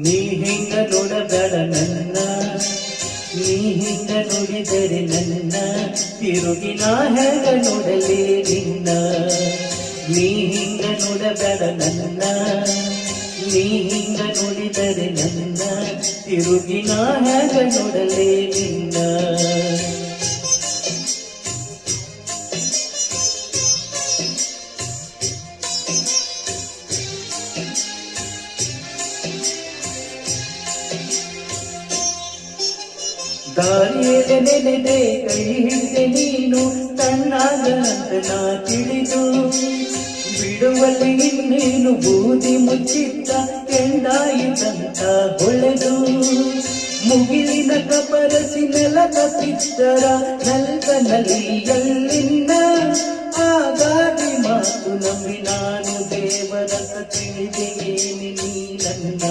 ನೀ ಹಿಂಗ ನೋಡಬೇಡ ನನ್ನ, ನೀ ಹಿಂಗ ನೋಡಿದರೆ ನನ್ನ, ತಿರುಗಿ ನಾ ಹೆಂಗ ನೋಡಲೇ ನಿನ್ನ. ನೀ ಹಿಂಗ ನೋಡಬೇಡ ನನ್ನ, ನೀ ಹಿಂಗ ನೋಡಿದರೆ ನನ್ನ, ತಿರುಗಿ ನಾ ಹೆಂಗ ನೋಡಲೇ ನಿನ್ನ. ದಾರಿಯಲ್ಲಿ ನೆನೆದೆ ಕೈ ಹಿಡಿದೆ ನೀನು ಕಣ್ಣಾಗ ಅಂತ ನಾ ತಿಳಿದು, ಬಿಡುವಲ್ಲಿ ಇನ್ನೇನು ಬೂದಿ ಮುಚ್ಚಿದ್ದ ಕೆಂಡಾಯಿತಂತ ಹೊಳೆದು, ಮುಗಿಲಿನ ಕಪರಸಿ ನೆಲದ ಬಿದ್ದರ ನಲ್ಕನಲಿಯಲ್ಲಿನ್ನ, ಆಗಾದಿ ಮಾತು ನಂಬಿ ನಾನು ದೇವರಂತ ತಿಳಿದೆ ಏನಿ ನೀ ನನ್ನ.